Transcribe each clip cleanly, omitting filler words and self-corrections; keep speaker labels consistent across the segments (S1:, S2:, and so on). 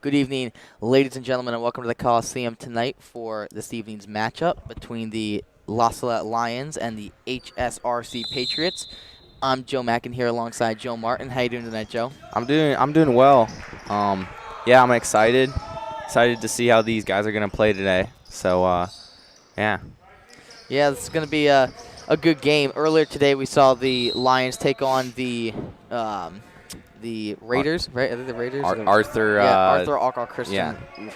S1: Good evening, ladies and gentlemen, and welcome to the Coliseum tonight for this evening's matchup between the Salette Lions and the HSRC Patriots. I'm Joe Mackin here alongside Joe Martin. How you doing tonight, Joe?
S2: I'm doing well. Yeah, I'm excited to see how these guys are gonna play today. So, yeah.
S1: Yeah, this is going to be a good game. Earlier today, we saw the Lions take on the Raiders, right? Are they the Raiders?
S2: Arthur.
S1: Arthur Alcock Christian.
S2: Yeah.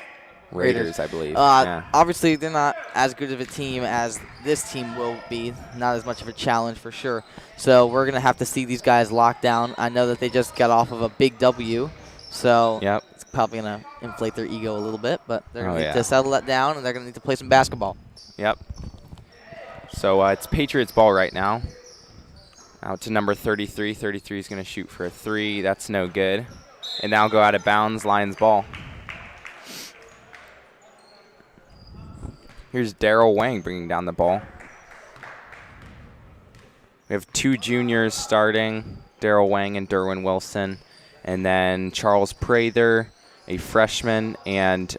S2: Raiders, I believe.
S1: Obviously, they're not as good of a team as this team will be. Not as much of a challenge for sure. So we're going to have to see these guys locked down. I know that they just got off of a big W. So it's probably going to inflate their ego a little bit. But they're going to need to settle that down, and they're going to need to play some basketball.
S2: Yep. So it's Patriots ball right now. Out to number 33. 33 is going to shoot for a 3. That's no good. And now go out of bounds, Lions ball. Here's Daryl Wang bringing down the ball. We have 2 juniors starting, Daryl Wang and Derwin Wilson. And then Charles Prather, a freshman, and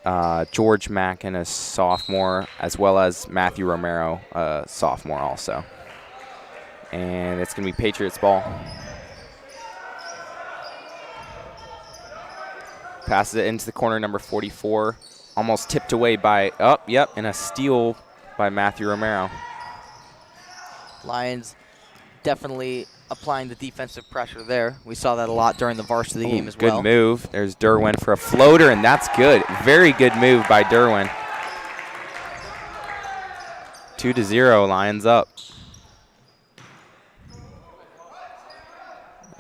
S2: George Mackin, a sophomore, as well as Matthew Romero, a sophomore also. And it's going to be Patriots ball. Passes it into the corner, number 44. Almost tipped away by, and a steal by Matthew Romero.
S1: Lions definitely applying the defensive pressure there. We saw that a lot during the varsity game as well.
S2: Good move. There's Derwin for a floater, and that's good. Very good move by Derwin. 2-0, Lions up.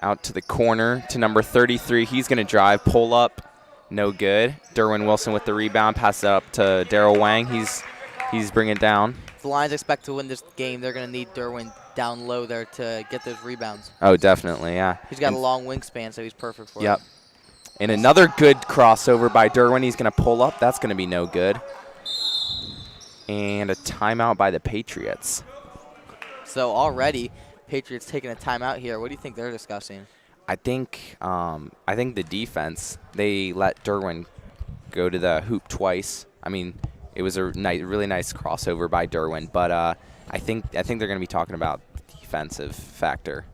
S2: Out to the corner to number 33. He's going to drive, pull up. No good. Derwin Wilson with the rebound. Pass it up to Daryl Wang. He's bringing it down.
S1: If the Lions expect to win this game, they're going to need Derwin down low there to get those rebounds.
S2: Oh, definitely, yeah.
S1: He's got a long wingspan, so he's perfect for it.
S2: Yep. And another good crossover by Derwin. He's going to pull up. That's going to be no good. And a timeout by the Patriots.
S1: So already, Patriots taking a timeout here. What do you think they're discussing?
S2: I think the defense, they let Derwin go to the hoop twice. I mean, it was a really nice crossover by Derwin, but I think they're going to be talking about the defensive factor.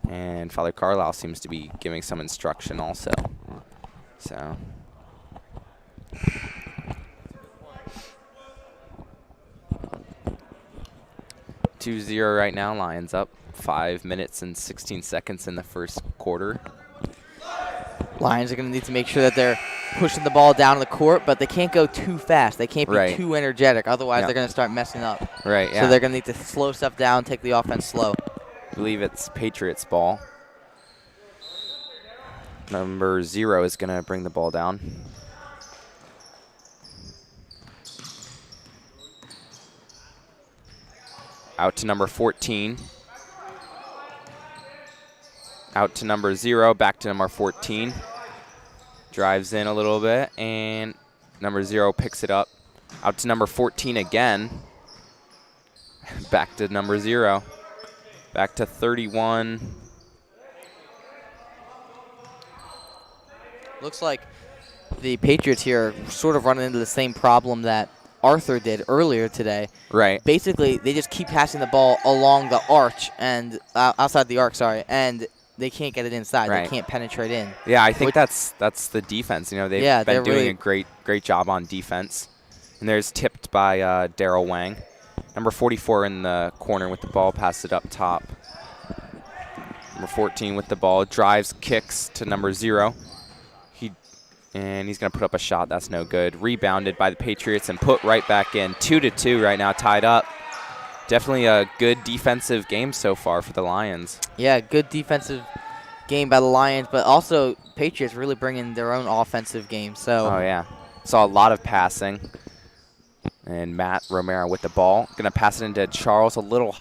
S2: And Father Carlisle seems to be giving some instruction also. So 2-0 right now, Lions up. 5 minutes and 16 seconds in the first quarter.
S1: Lions are going to need to make sure that they're pushing the ball down the court, but they can't go too fast. They can't be too energetic. Otherwise, they're going to start messing up.
S2: Right, yeah.
S1: So they're going to need to slow stuff down, take the offense slow.
S2: I believe it's Patriots ball. Number 0 is going to bring the ball down. Out to number 14. Out to number 0, back to number 14. Drives in a little bit, and number 0 picks it up. Out to number 14 again. Back to number 0. Back to 31.
S1: Looks like the Patriots here are sort of running into the same problem that Arthur did earlier today.
S2: Right.
S1: Basically, they just keep passing the ball along the arch and outside the arc, and they can't get it inside. They can't penetrate in.
S2: Yeah, I think that's the defense. You know, they've been doing
S1: really
S2: a great job on defense. And there's tipped by Daryl Wang. Number 44 in the corner with the ball, pass it up top. Number 14 with the ball, drives, kicks to number 0. And he's going to put up a shot. That's no good. Rebounded by the Patriots and put right back in. 2-2 right now, tied up. Definitely a good defensive game so far for the Lions.
S1: Yeah, good defensive game by the Lions, but also Patriots really bringing their own offensive game. So.
S2: Oh, yeah. Saw a lot of passing. And Matt Romero with the ball. Going to pass it into Charles a little.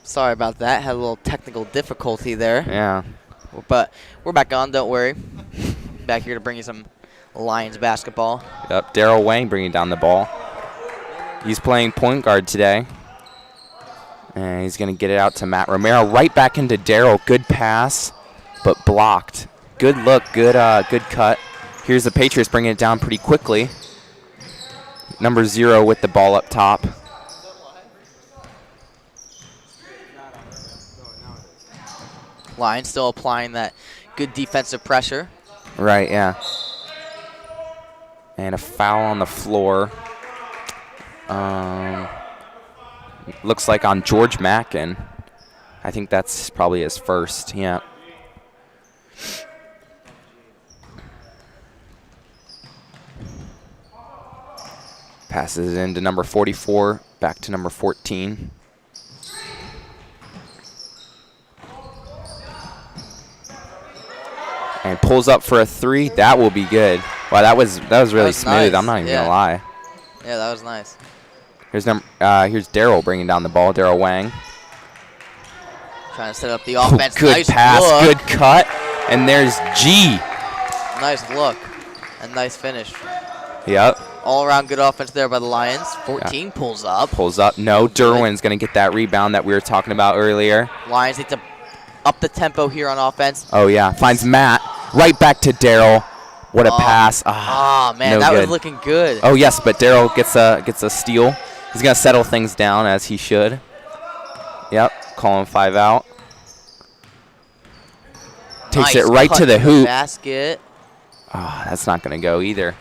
S1: Sorry about that. Had a little technical difficulty there.
S2: Yeah.
S1: But we're back on, don't worry. Back here to bring you some Lions basketball.
S2: Yep, Daryl Wang bringing down the ball. He's playing point guard today. And he's going to get it out to Matt Romero. Right back into Daryl. Good pass, but blocked. Good look, good cut. Here's the Patriots bringing it down pretty quickly. Number 0 with the ball up top.
S1: Lions still applying that good defensive pressure.
S2: Right, yeah. And a foul on the floor. Looks like on George Mackin. I think that's probably his first, yeah. Passes it into number 44, back to number 14. And pulls up for a 3. That will be good. Wow, that was really smooth.
S1: Nice.
S2: I'm not even gonna lie.
S1: Yeah, that was nice.
S2: Here's Daryl bringing down the ball. Daryl Wang.
S1: Trying to set up the offense.
S2: Good
S1: nice
S2: pass,
S1: look.
S2: good cut, and there's G.
S1: Nice look and nice finish.
S2: Yep.
S1: All around good offense there by the Lions. 14 pulls up.
S2: Pulls up. No, Derwin's gonna get that rebound that we were talking about earlier.
S1: Lions need to up the tempo here on offense.
S2: Oh yeah, finds Matt. Right back to Daryl. What a pass.
S1: Man,
S2: no
S1: that
S2: good.
S1: was looking good.
S2: Oh yes, but Daryl gets a steal. He's gonna settle things down as he should. Yep, calling 5 out. Takes it right to the hoop.
S1: Basket.
S2: That's not gonna go either.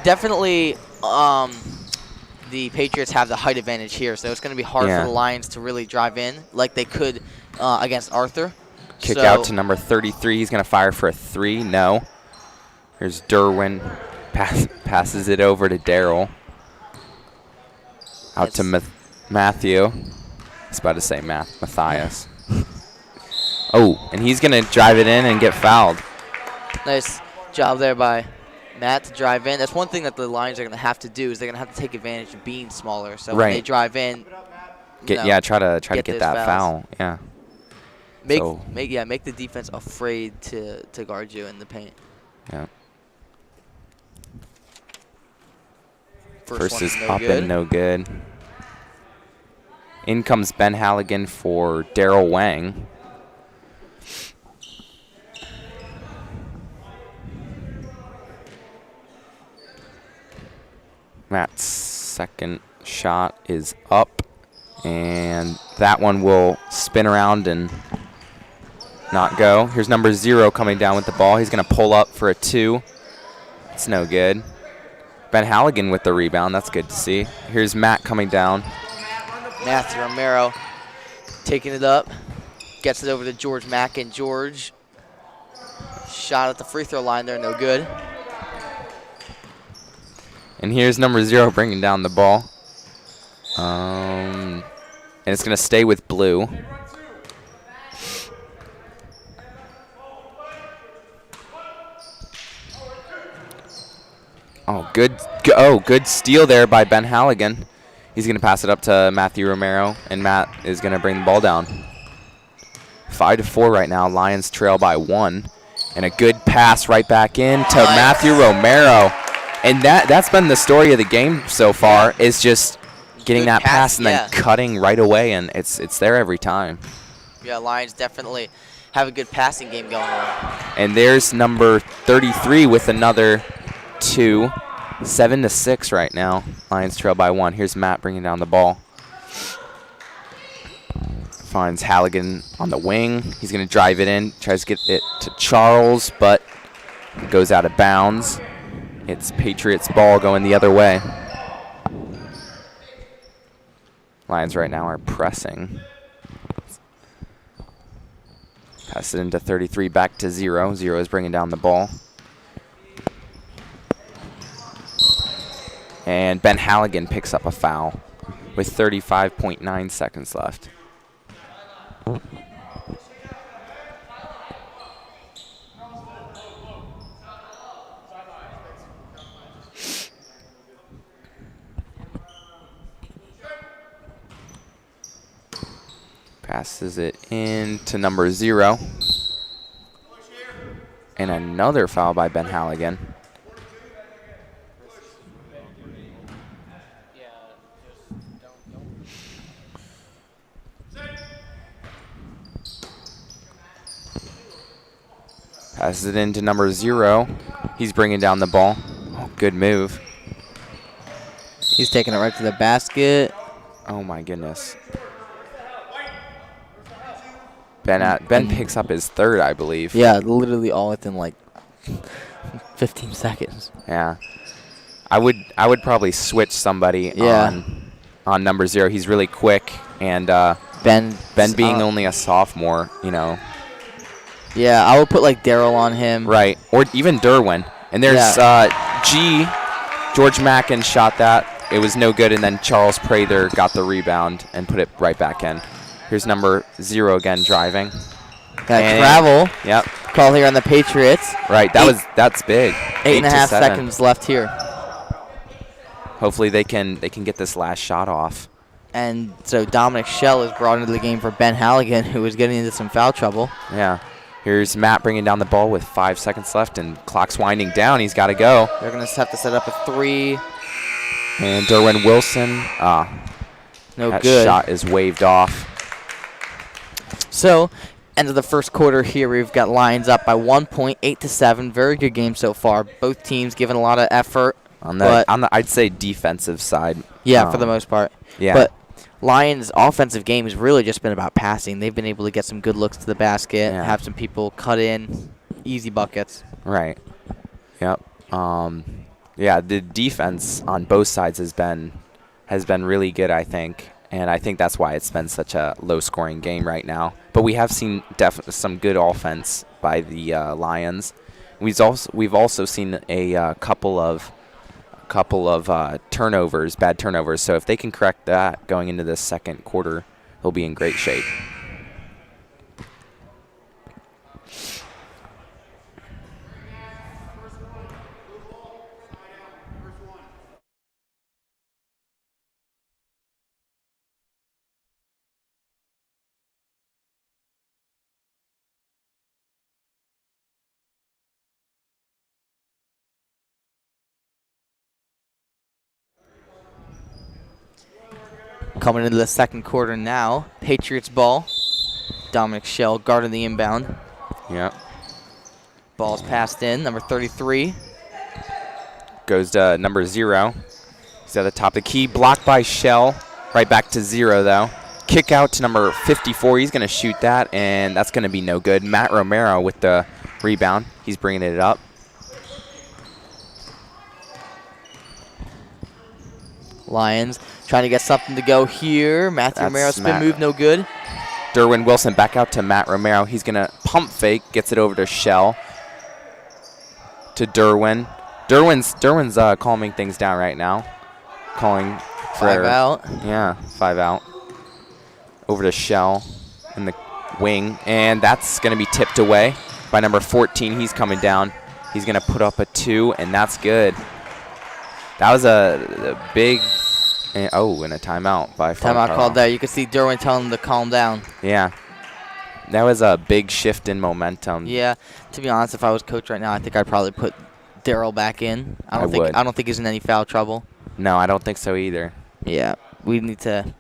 S1: Definitely, the Patriots have the height advantage here, so it's going to be hard for the Lions to really drive in like they could against Arthur.
S2: Kick out to number 33. He's going to fire for a 3. No. Here's Derwin. Passes it over to Daryl. Out to Matthew. I was about to say Matthias. Oh, and he's going to drive it in and get fouled.
S1: Nice job there by Matt to drive in. That's one thing that the Lions are going to have to do is they're going to have to take advantage of being smaller. So when they drive in,
S2: try to get that foul. Yeah.
S1: Make the defense afraid to guard you in the paint.
S2: Yeah.
S1: First
S2: is up and no good. In comes Ben Halligan for Daryl Wang. Matt's second shot is up, and that one will spin around and not go. Here's number 0 coming down with the ball. He's going to pull up for a 2. It's no good. Ben Halligan with the rebound. That's good to see. Here's Matt coming down.
S1: Matthew Romero taking it up. Gets it over to George Mackin. George shot at the free throw line there. No good.
S2: And here's number 0 bringing down the ball. And it's going to stay with blue. Good steal there by Ben Halligan. He's going to pass it up to Matthew Romero, and Matt is going to bring the ball down. 5-4 right now. Lions trail by 1. And a good pass right back in to Matthew Romero. And that's been the story of the game so far, is just getting that pass and then cutting right away, and it's there every time.
S1: Yeah, Lions definitely have a good passing game going on.
S2: And there's number 33 with another 2. 7-6 right now. Lions trail by 1. Here's Matt bringing down the ball. Finds Halligan on the wing. He's going to drive it in, tries to get it to Charles, but it goes out of bounds. It's Patriots ball going the other way. Lions right now are pressing. Pass it into 33, back to 0. 0 is bringing down the ball. And Ben Halligan picks up a foul with 35.9 seconds left. Passes it in to number 0. And another foul by Ben Halligan. Passes it into number 0. He's bringing down the ball. Oh, good move.
S1: He's taking it right to the basket.
S2: Oh, my goodness. Ben picks up his 3rd, I believe.
S1: Yeah, literally all within like 15 seconds.
S2: Yeah. I would probably switch somebody on number 0. He's really quick, and Ben being only a sophomore, you know.
S1: Yeah, I would put like Daryl on him.
S2: Right, or even Derwin. And there's George Mackin shot that. It was no good, and then Charles Prather got the rebound and put it right back in. Here's number 0 again driving.
S1: Travel.
S2: Yep.
S1: Call here on the Patriots.
S2: Right, that's big.
S1: 8.5 seconds left here.
S2: Hopefully they can get this last shot off.
S1: And so Dominic Schell is brought into the game for Ben Halligan, who is getting into some foul trouble.
S2: Yeah. Here's Matt bringing down the ball with 5 seconds left, and clock's winding down. He's got to go.
S1: They're going to have to set up a 3.
S2: And Derwin Wilson, that shot is waved off.
S1: So, end of the first quarter here, we've got Lions up by 1 point, 8-7. Very good game so far. Both teams giving a lot of effort.
S2: On the I'd say defensive side.
S1: Yeah, for the most part.
S2: Yeah.
S1: But Lions' offensive game has really just been about passing. They've been able to get some good looks to the basket, have some people cut in, easy buckets.
S2: Right. Yep. Yeah, the defense on both sides has been really good, I think, and I think that's why it's been such a low-scoring game right now. But we have seen some good offense by the Lions. We've also seen a couple of turnovers, bad turnovers. So if they can correct that going into the second quarter, they'll be in great shape.
S1: Coming into the second quarter now, Patriots ball. Dominic Schell guarding the inbound.
S2: Yep.
S1: Ball's passed in, number 33.
S2: Goes to number 0. He's at the top of the key, blocked by Schell. Right back to 0, though. Kick out to number 54. He's going to shoot that, and that's going to be no good. Matt Romero with the rebound. He's bringing it up.
S1: Lions trying to get something to go here. Matthew Romero, spin move, no good.
S2: Derwin Wilson back out to Matt Romero. He's going to pump fake, gets it over to Schell. To Derwin. Derwin's calming things down right now. Calling for
S1: 5 out.
S2: Yeah, 5 out. Over to Schell in the wing. And that's going to be tipped away by number 14. He's coming down. He's going to put up a 2, and that's good. That was a big... and a timeout by
S1: Timeout called there. You can see Derwin telling him to calm down.
S2: Yeah. That was a big shift in momentum.
S1: Yeah. To be honest, if I was coach right now, I think I'd probably put Daryl back in. I don't think he's in any foul trouble.
S2: No, I don't think so either.
S1: Yeah. We need to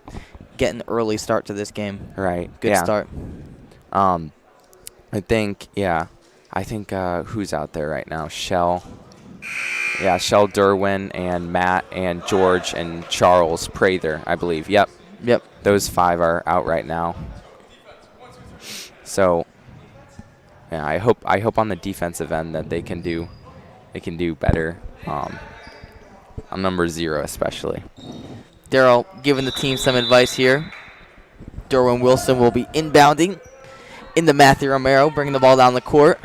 S1: get an early start to this game.
S2: Right.
S1: Good start.
S2: I think who's out there right now? Schell. Yeah, Schell, Derwin, and Matt, and George, and Charles Prather, I believe. Yep. Those 5 are out right now. So, yeah, I hope on the defensive end that they can do better. On number 0 especially.
S1: Daryl giving the team some advice here. Derwin Wilson will be inbounding into Matthew Romero, bringing the ball down the court.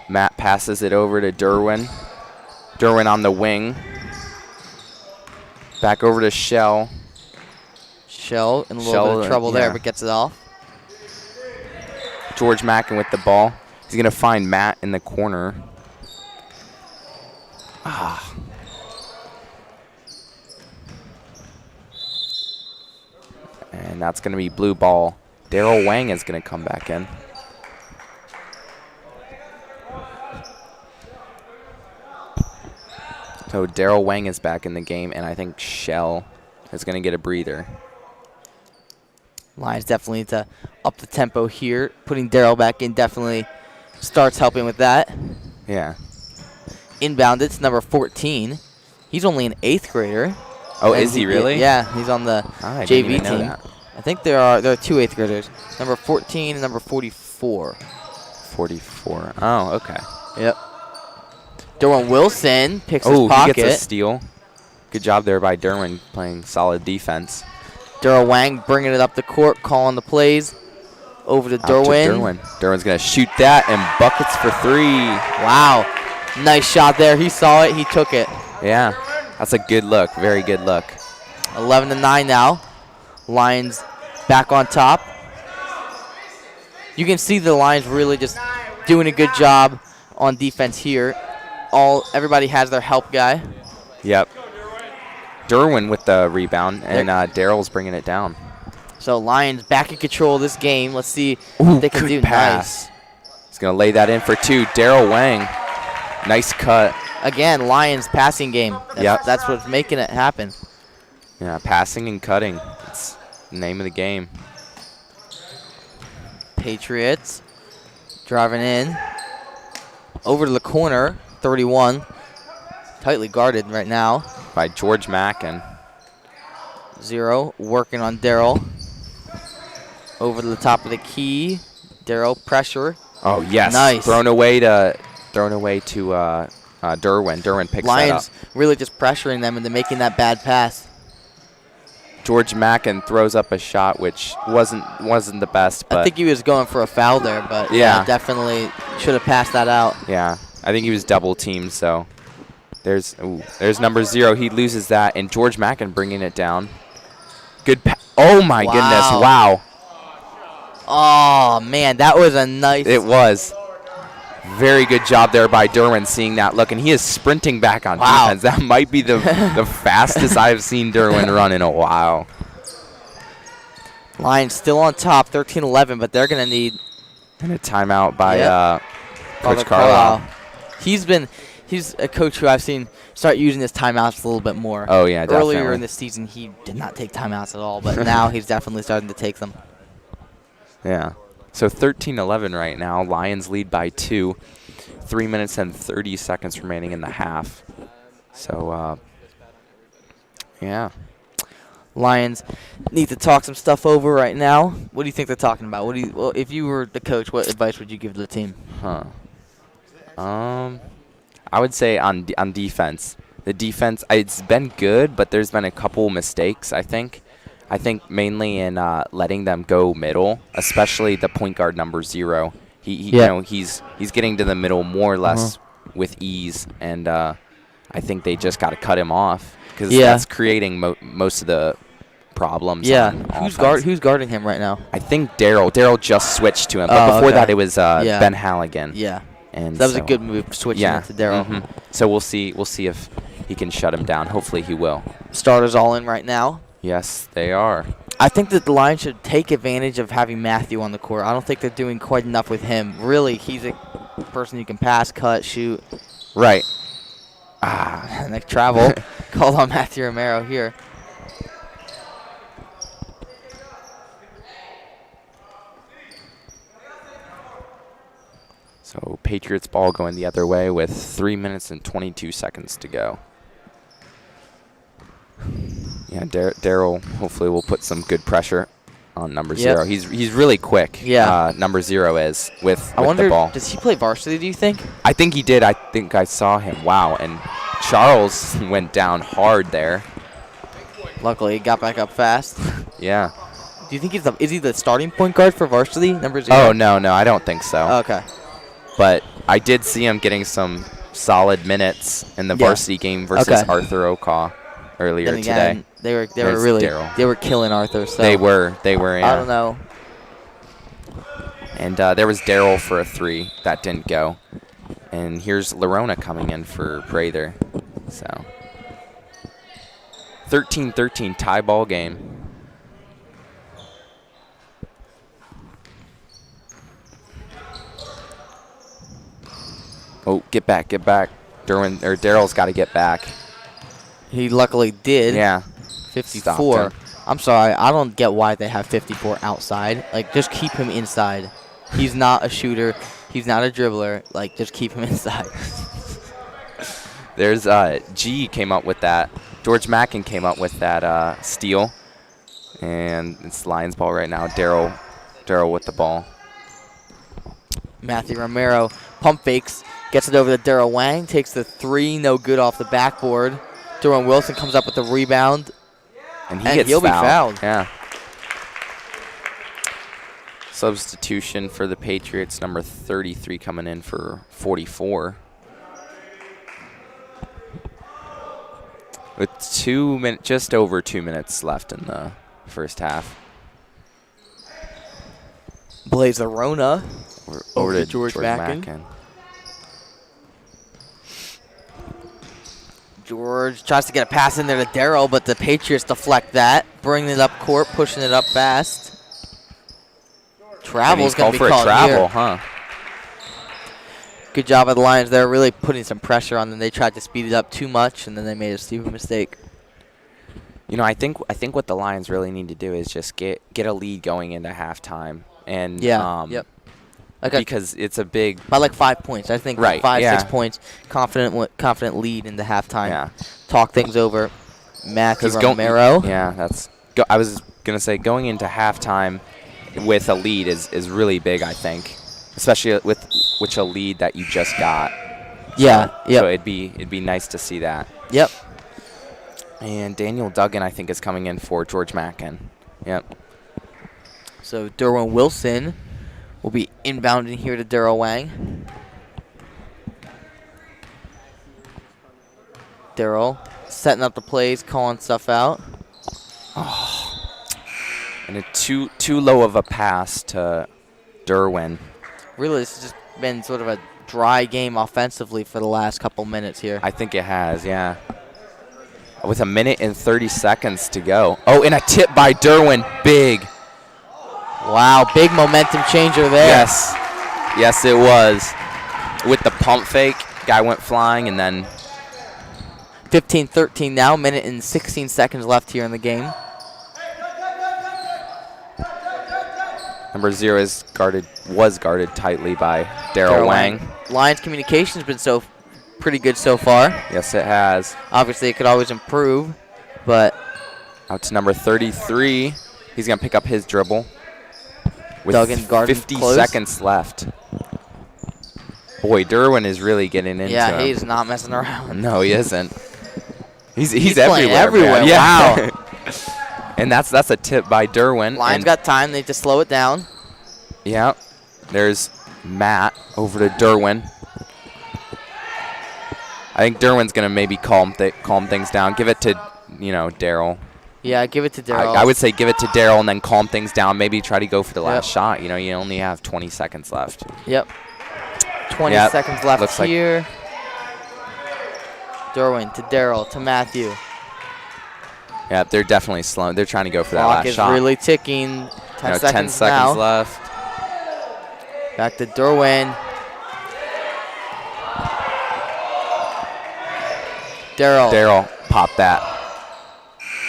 S2: Matt passes it over to Derwin. Derwin on the wing. Back over to Schell.
S1: Schell in a little bit of trouble there, but gets it off.
S2: George Mackin with the ball. He's going to find Matt in the corner. And that's going to be blue ball. Daryl Wang is going to come back in. So Daryl Wang is back in the game, and I think Shell is going to get a breather.
S1: Lions definitely need to up the tempo here. Putting Daryl back in definitely starts helping with that.
S2: Yeah.
S1: Inbound, it's number 14. He's only an 8th grader.
S2: Oh, is he really?
S1: Yeah, he's on the
S2: I
S1: JV
S2: didn't even know
S1: team.
S2: that.
S1: I think there are 2 8th graders. Number 14 and number 44.
S2: 44. Oh, okay.
S1: Yep. Derwin Wilson picks his
S2: Oh,
S1: pocket.
S2: he gets a steal. Good job there by Derwin playing solid defense.
S1: Daryl Wang bringing it up the court, calling the plays. Over to
S2: Out to
S1: Derwin.
S2: Derwin's going to shoot that, and buckets for 3.
S1: Wow. Nice shot there. He saw it. He took it.
S2: Yeah, that's a good look. Very good look.
S1: 11-9 now. Lions back on top. You can see the Lions really just doing a good job on defense here. Everybody has their help guy.
S2: Yep. Derwin with the rebound, and Daryl's bringing it down.
S1: So Lions back in control of this game. Let's see what they can do.
S2: Pass. He's going to lay that in for 2. Daryl Wang. Nice cut.
S1: Again, Lions passing game. That's what's making it happen.
S2: Yeah, passing and cutting. That's the name of the game.
S1: Patriots driving in. Over to the corner, 31. Tightly guarded right now.
S2: By George Mackin.
S1: 0, working on Daryl. Over to the top of the key. Daryl, pressure.
S2: Oh, yes.
S1: Nice.
S2: Thrown away to Derwin. Derwin picks
S1: Lions
S2: that up.
S1: really just pressuring them into making that bad pass.
S2: George Mackin throws up a shot, which wasn't the best. But
S1: I think he was going for a foul there, but
S2: yeah,
S1: definitely should have passed that out.
S2: Yeah, I think he was double teamed. So there's number 0. He loses that, and George Mackin bringing it down. Good. Oh my goodness! Wow.
S1: Oh man, that was a nice.
S2: It was. Very good job there by Derwin seeing that look, and he is sprinting back on defense. That might be the fastest I've seen Derwin run in a while.
S1: Lions still on top, 13-11, but they're going to need
S2: a timeout by Coach Carlisle.
S1: He's a coach who I've seen start using his timeouts a little bit more.
S2: Oh yeah, definitely.
S1: Earlier in the season, he did not take timeouts at all, but now he's definitely starting to take them.
S2: Yeah. So 13-11 right now. Lions lead by 2. 3 minutes and 30 seconds remaining in the half. So, yeah.
S1: Lions need to talk some stuff over right now. What do you think they're talking about? Well, if you were the coach, what advice would you give to the team?
S2: I would say on defense. The defense, it's been good, but there's been a couple mistakes, I think. I think mainly in letting them go middle, especially the point guard number 0. He's getting to the middle more or less with ease, and I think they just got to cut him off because that's creating most of the problems.
S1: Yeah, who's guarding him right now?
S2: I think Daryl. Daryl just switched to him, but before that it was Ben Halligan.
S1: Yeah,
S2: and
S1: so that was a good move switching it to Daryl.
S2: So we'll see if he can shut him down. Hopefully he will.
S1: Starters all in right now.
S2: Yes, they are.
S1: I think that the Lions should take advantage of having Matthew on the court. I don't think they're doing quite enough with him. Really, he's a person you can pass, cut, shoot.
S2: Right.
S1: And they travel. Called on Matthew Romero here.
S2: So Patriots ball going the other way with 3 minutes and 22 seconds to go. Yeah, Daryl hopefully will put some good pressure on number 0. He's really quick.
S1: Yeah.
S2: Number 0 is with
S1: I wonder,
S2: the ball.
S1: Does he play varsity, do you think?
S2: I think he did. I think I saw him. Wow. And Charles went down hard there.
S1: Luckily, he got back up fast.
S2: Yeah.
S1: Do you think is he the starting point guard for varsity, number 0?
S2: Oh, no, I don't think so.
S1: Okay.
S2: But I did see him getting some solid minutes in the varsity game versus Arthur Okaw earlier today.
S1: They were killing Arthur. So
S2: They were. Yeah.
S1: I don't know.
S2: And there was Daryl for a 3 that didn't go. And here's Lerona coming in for Prather. So 13-13 tie ball game. Oh, get back. Daryl's got to get back.
S1: He luckily did.
S2: Yeah.
S1: 54. I'm sorry. I don't get why they have 54 outside. Like, just keep him inside. He's not a shooter. He's not a dribbler. Like, just keep him inside.
S2: There's G came up with that. George Mackin came up with that steal. And it's Lions ball right now. Darryl with the ball.
S1: Matthew Romero pump fakes, gets it over to Darryl Wang, takes the three, no good off the backboard. Derwin Wilson comes up with the rebound.
S2: And
S1: he'll be fouled.
S2: Yeah. Substitution for the Patriots, number 33 coming in for 44. With just over 2 minutes left in the first half.
S1: Blaze the Rona
S2: Over to
S1: George Mackin. George tries to get a pass in there to Darryl, but the Patriots deflect that, bringing it up court, pushing it up fast. Travel's going to be called
S2: travel,
S1: here.
S2: huh?
S1: Good job of the Lions there, really putting some pressure on them. They tried to speed it up too much, and then they made a stupid mistake.
S2: You know, I think what the Lions really need to do is just get a lead going into halftime, and
S1: yep.
S2: Because it's a big
S1: by like 5 points. I think
S2: right,
S1: 5-6 points. Confident lead into halftime.
S2: Yeah.
S1: Talk things over. Matthew Romero.
S2: I was gonna say going into halftime with a lead is really big. I think, especially with a lead that you just got.
S1: Yeah.
S2: So it'd be nice to see that.
S1: Yep.
S2: And Daniel Duggan, I think, is coming in for George Mackin. Yep.
S1: So Derwin Wilson will be inbounding here to Darryl Wang. Darryl setting up the plays, calling stuff out.
S2: Oh. And a too low of a pass to Derwin.
S1: Really, this has just been sort of a dry game offensively for the last couple minutes here.
S2: I think it has, yeah. With 1 minute and 30 seconds to go. Oh, and a tip by Derwin. Big.
S1: Wow, big momentum changer there.
S2: Yes. Yes, it was. With the pump fake, guy went flying, and then
S1: 15-13 now, minute and 16 seconds left here in the game.
S2: Number 0 was guarded tightly by Darryl Wang.
S1: Lions communication has been pretty good so far.
S2: Yes, it has.
S1: Obviously, it could always improve, but
S2: out to number 33. He's going to pick up his dribble with
S1: Duggan
S2: 50
S1: close.
S2: seconds left. Boy, Derwin is really getting into
S1: Yeah,
S2: him.
S1: he's not messing around.
S2: No, he isn't. He's
S1: playing
S2: everywhere.
S1: Yeah.
S2: Wow. And that's a tip by Derwin.
S1: Lions got time. They have to slow it down.
S2: Yeah. There's Matt over to Derwin. I think Derwin's going to maybe calm things down. Give it to, Darryl.
S1: Yeah, give it to Darryl.
S2: I would say give it to Darryl and then calm things down. Maybe try to go for the last shot. You only have 20 seconds left.
S1: Yep. 20 seconds left here. Derwin to Darryl to Matthew.
S2: Yeah, they're definitely slowing. They're trying to go for that last shot.
S1: Clock is really ticking. 10 seconds
S2: now.
S1: Left. Back to Derwin.
S2: Darryl popped that.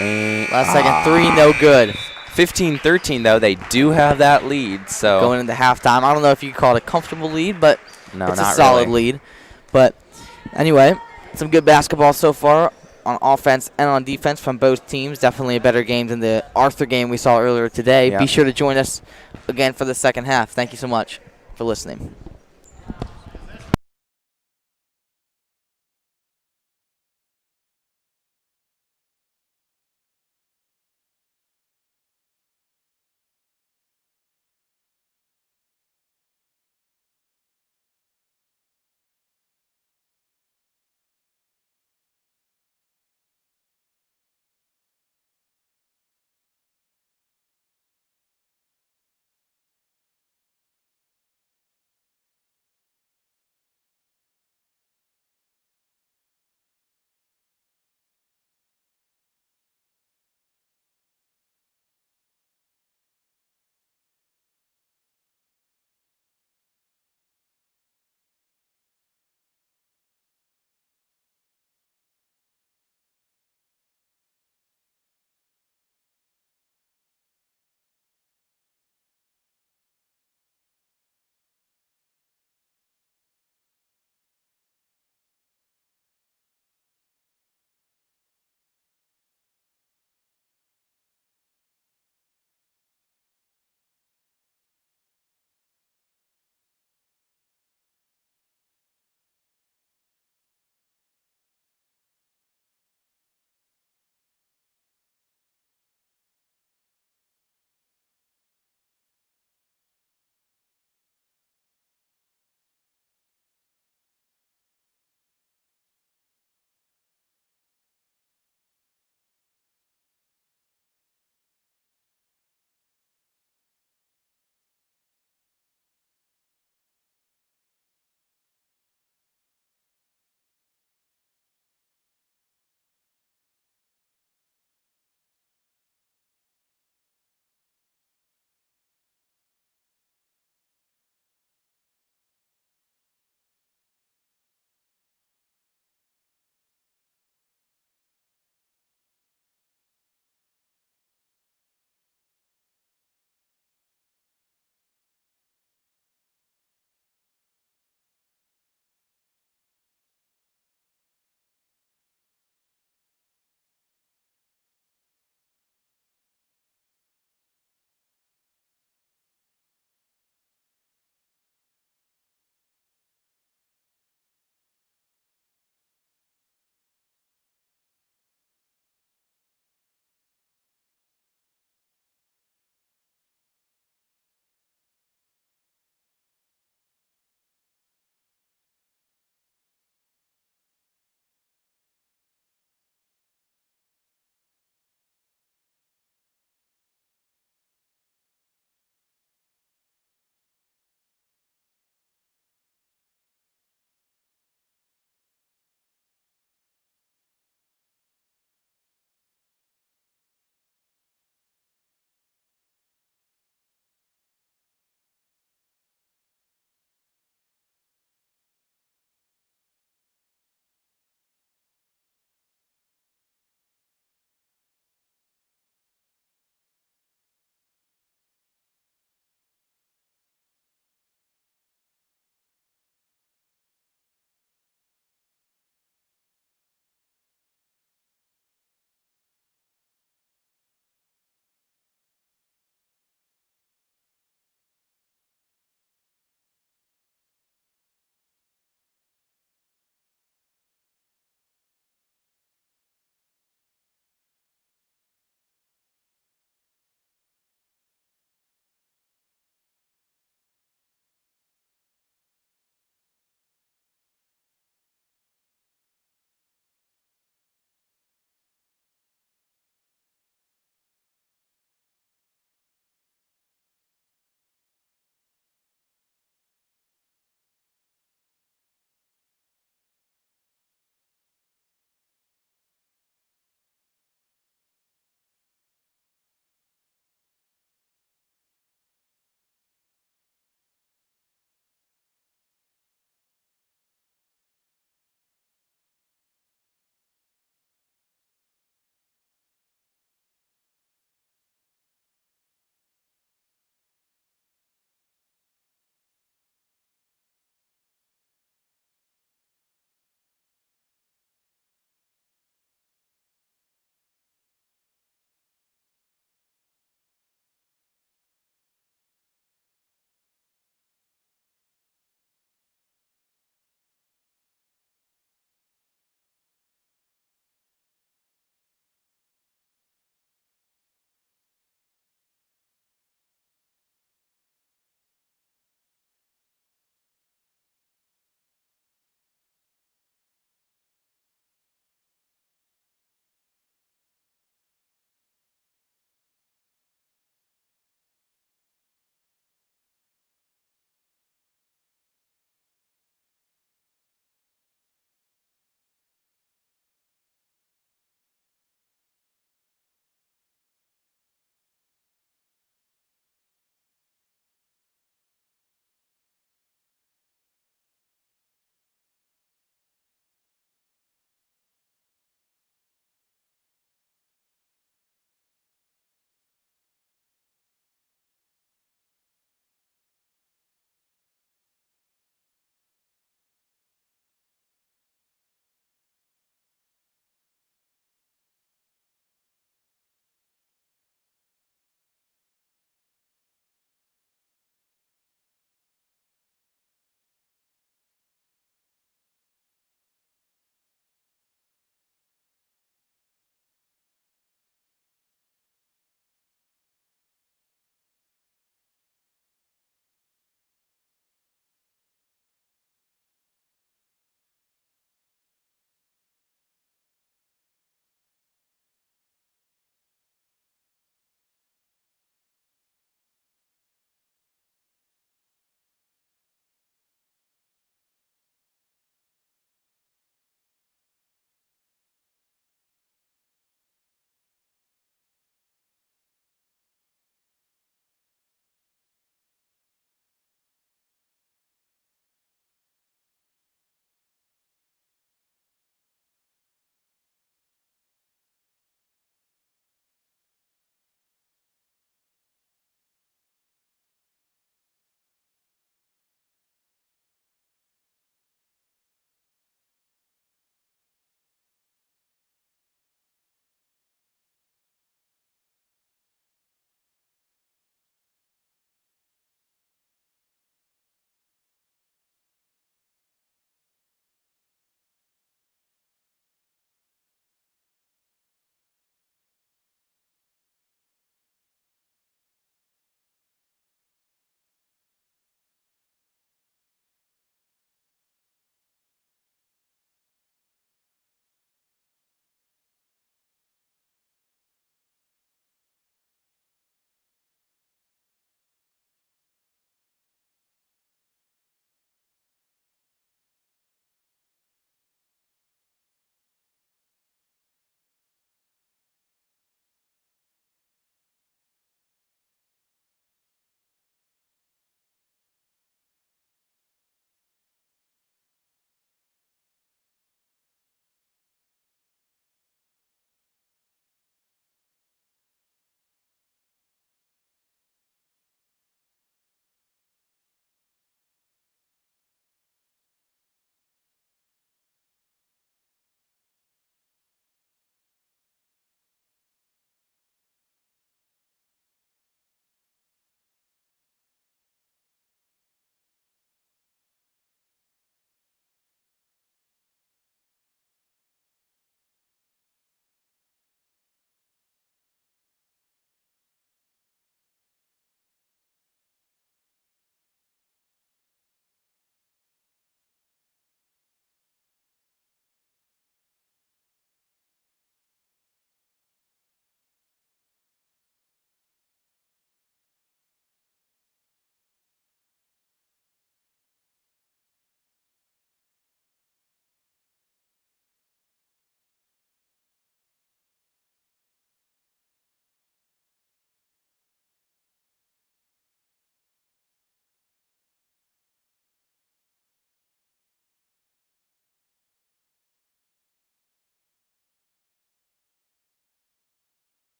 S2: And
S1: last second three, no good.
S2: 15-13, though. They do have that lead. So
S1: going into halftime. I don't know if you call it a comfortable lead, but it's a solid lead. But anyway, some good basketball so far on offense and on defense from both teams. Definitely a better game than the Arthur game we saw earlier today. Yep. Be sure to join us again for the second half. Thank you so much for listening.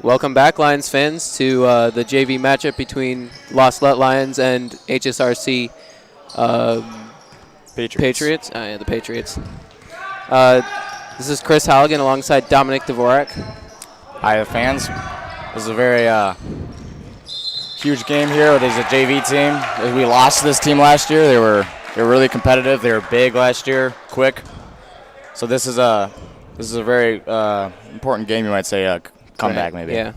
S3: Welcome back, Lions fans, to the JV matchup between Lost Let Lions and HSRC Patriots. Yeah, the Patriots. This is Chris Halligan alongside Dominic Dvorak.
S4: Hi, fans. This is a very huge game here. There's a JV team. We lost to this team last year. They were really competitive. They were big last year, quick. So this is a very important game, you might say. Comeback, maybe.
S3: Yeah.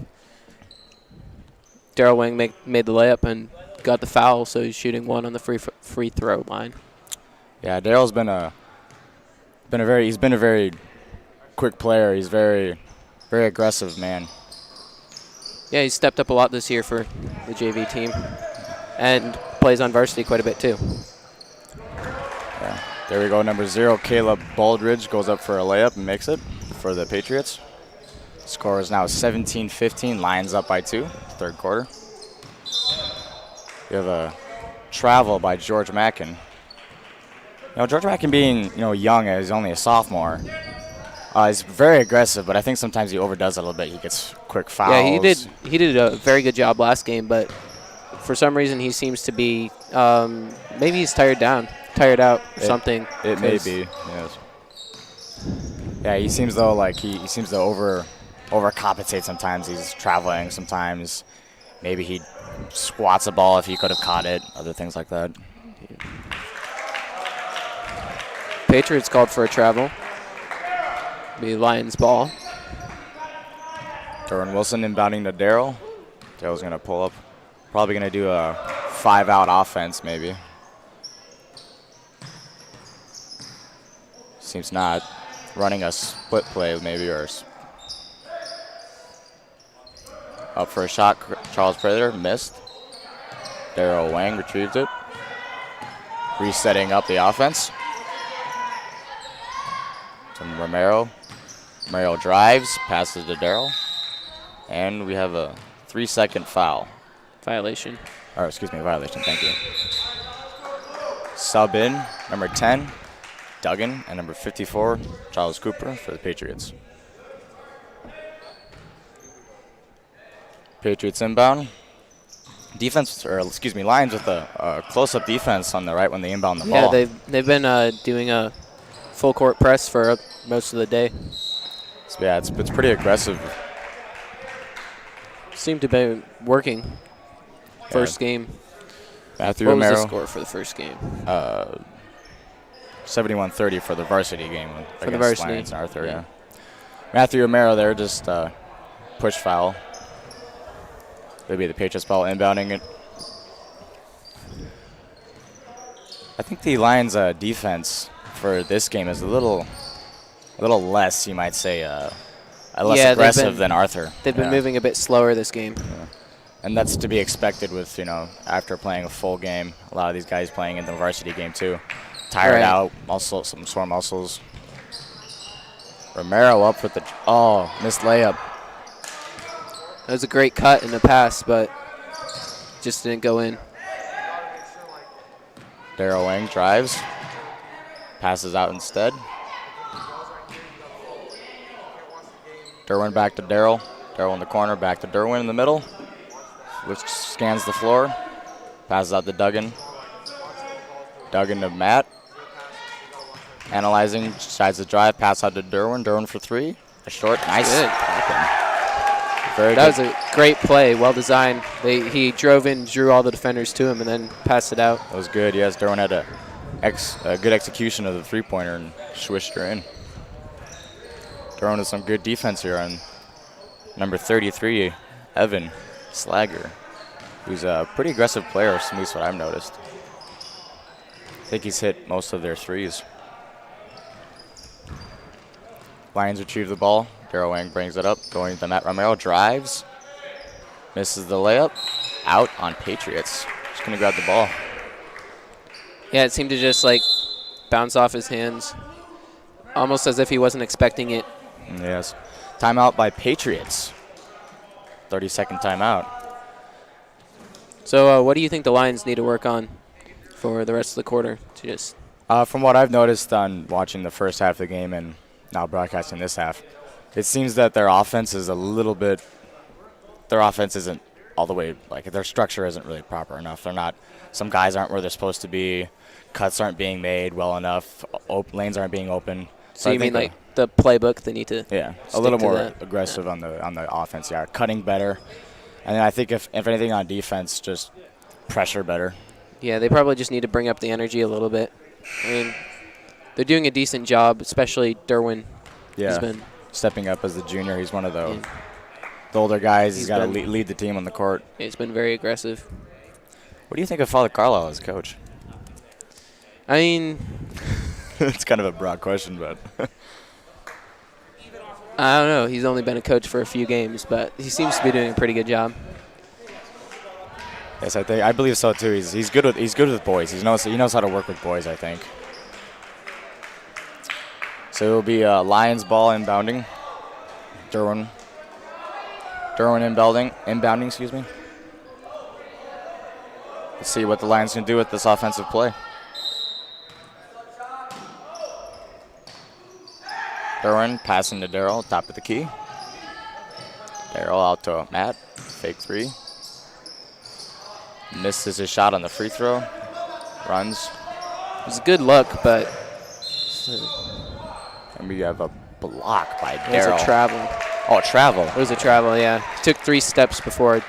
S3: Daryl Wang made the layup and got the foul, so he's shooting one on the free throw line.
S4: Yeah, Daryl's been a very quick player. He's very aggressive, man.
S3: Yeah, he's stepped up a lot this year for the JV team and plays on varsity quite a bit too.
S4: Yeah. There we go. Number 0, Caleb Baldridge goes up for a layup and makes it for the Patriots. Score is now 17-15. Lions up by 2, third quarter. We have a travel by George Mackin. George Mackin being young, he's only a sophomore. He's very aggressive, but I think sometimes he overdoes it a little bit. He gets quick fouls.
S3: Yeah, he did a very good job last game, but for some reason he seems to be maybe he's tired out or something.
S4: It may be. Yes. Yeah, he seems though like he seems to overcompensate sometimes. He's traveling sometimes. Maybe he squats a ball if he could have caught it. Other things like that.
S3: Patriots called for a travel. Be Lions ball.
S4: Derwin Wilson inbounding to Daryl. Daryl's going to pull up. Probably going to do a 5-out offense maybe. Seems not. Running a split play maybe, or up for a shot. Charles Prather missed. Daryl Wang retrieved it. Resetting up the offense. To Romero. Romero drives, passes to Daryl. And we have a 3-second foul.
S3: Violation.
S4: Violation, thank you. Sub in, number 10, Duggan, and number 54, Charles Cooper for the Patriots. Patriots inbound. Lions with a close-up defense on the right when they inbound the ball.
S3: Yeah, they've been doing a full court press for most of the day.
S4: So yeah, it's pretty aggressive.
S3: Seemed to be working. First game.
S4: Matthew
S3: What was
S4: Romero.
S3: the score for the first game?
S4: 71-30 for the varsity game
S3: For the
S4: against
S3: varsity.
S4: Lions and Arthur. Yeah. Matthew Romero there, just push foul. It'll be the Patriots ball inbounding it. I think the Lions' defense for this game is a little less, you might say, less aggressive than Arthur.
S3: They've been moving a bit slower this game.
S4: Yeah. And that's to be expected with, after playing a full game. A lot of these guys playing in the varsity game too. Tired out, also some sore muscles. Romero up with missed layup.
S3: That was a great cut in the pass, but just didn't go in.
S4: Daryl Wang drives. Passes out instead. Derwin back to Daryl. Daryl in the corner, back to Derwin in the middle. Which scans the floor. Passes out to Duggan. Duggan to Matt. Analyzing, decides to drive, pass out to Derwin. Derwin for 3. A short, nice.
S3: Good.
S4: Very
S3: That
S4: good.
S3: was a great play, well designed. He drove in, drew all the defenders to him, and then passed it out.
S4: That was good. Yes, Derwin had a good execution of the three-pointer and swished her in. Derwin with some good defense here on number 33, Evan Slager, who's a pretty aggressive player, at least what I've noticed. I think he's hit most of their threes. Lions retrieve the ball. Daryl Wang brings it up, going to Matt Romero, drives, misses the layup, out on Patriots. Just gonna grab the ball.
S3: Yeah, it seemed to just bounce off his hands, almost as if he wasn't expecting it.
S4: Yes. Timeout by Patriots. 30-second timeout.
S3: So what do you think the Lions need to work on for the rest of the quarter to just...
S4: From what I've noticed on watching the first half of the game and now broadcasting this half, it seems that their offense is a little bit their offense isn't all the way, like their structure isn't really proper enough. They're not, some guys aren't where they're supposed to be, cuts aren't being made well enough, lanes aren't being open.
S3: So
S4: I
S3: you mean
S4: think
S3: like the playbook they need to
S4: a
S3: stick
S4: little
S3: to
S4: more
S3: that?
S4: aggressive on the offense, cutting better. And then I think if anything on defense, just pressure better.
S3: Yeah, they probably just need to bring up the energy a little bit. I mean, they're doing a decent job, especially Derwin.
S4: Yeah,
S3: He's been
S4: stepping up as the junior. He's one of the,
S3: Yeah.
S4: the older guys.
S3: He's
S4: He's got to
S3: been-
S4: lead the team on the court.
S3: he's been very aggressive.
S4: What do you think of Father Carlisle as coach?
S3: I mean,
S4: It's kind of a broad question, but
S3: I don't know. He's only been a coach for a few games, but he seems to be doing a pretty good job.
S4: yes, I believe so too. He's good with boys. He knows how to work with boys, I think. So it'll be Lions ball inbounding. Derwin inbounding, excuse me. Let's see what the Lions can do with this offensive play. Derwin passing to Daryl, top of the key. Daryl out to Matt, fake three. Misses his shot on the free throw. Runs.
S3: It was a good look, but
S4: And we have a block by
S3: it was
S4: Daryl.
S3: a travel.
S4: Oh, travel.
S3: It was a travel, yeah. Took 3 steps before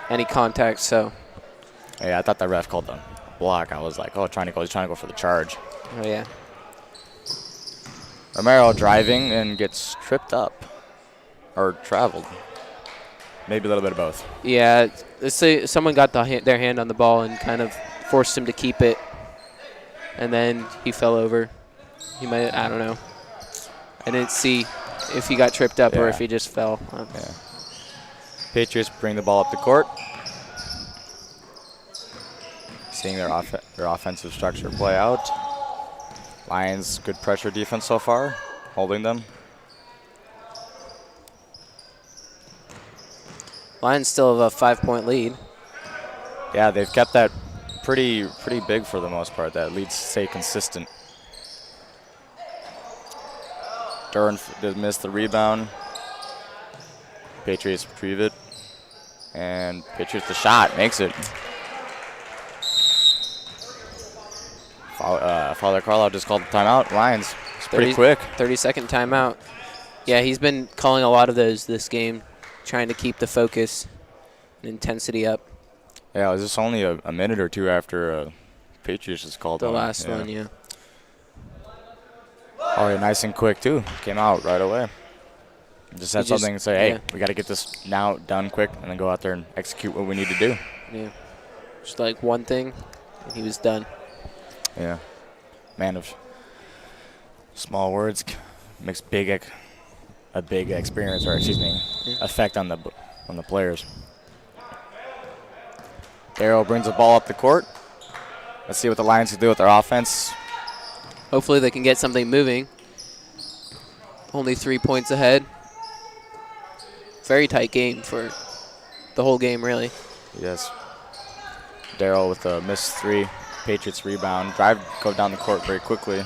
S3: any contact, so.
S4: Yeah, I thought the ref called the block. I was like, oh, he's trying to go for the charge.
S3: Oh, yeah.
S4: Romero driving and gets tripped up. Or traveled. Maybe a little bit of both.
S3: Yeah, let's say someone got their hand on the ball and kind of forced him to keep it, and then he fell over. He might, I don't know. I didn't see if he got tripped up or
S4: Yeah.
S3: if he just fell.
S4: Yeah. Patriots bring the ball up the court. Seeing their offensive structure play out. Lions, good pressure defense so far, holding them.
S3: Lions still have a 5-point lead.
S4: Yeah, they've kept that pretty big for the most part. That leads stay consistent. Duran did miss the rebound. Patriots retrieve it. And Patriots the shot, makes it. Father Carlisle just called the timeout. Lions, it's pretty quick.
S3: 30-second timeout. Yeah, he's been calling a lot of those this game, trying to keep the focus and intensity up.
S4: Yeah, it was just only a minute or two after Patriots just called
S3: The
S4: one.
S3: last one, yeah.
S4: Oh, yeah, nice and quick, too. Came out right away. Just had something to say, hey,
S3: yeah.
S4: we got to get this now done quick and then go out there and execute what we need to do.
S3: Yeah. Just like one thing, and he was done.
S4: Yeah. Man of small words makes a big experience, or excuse me, effect on the players. Darryl brings the ball up the court. Let's see what the Lions can do with their offense.
S3: Hopefully they can get something moving. Only 3 points ahead. Very tight game for the whole game, really.
S4: Yes. Darryl with a missed three. Patriots rebound. Drive, go down the court very quickly.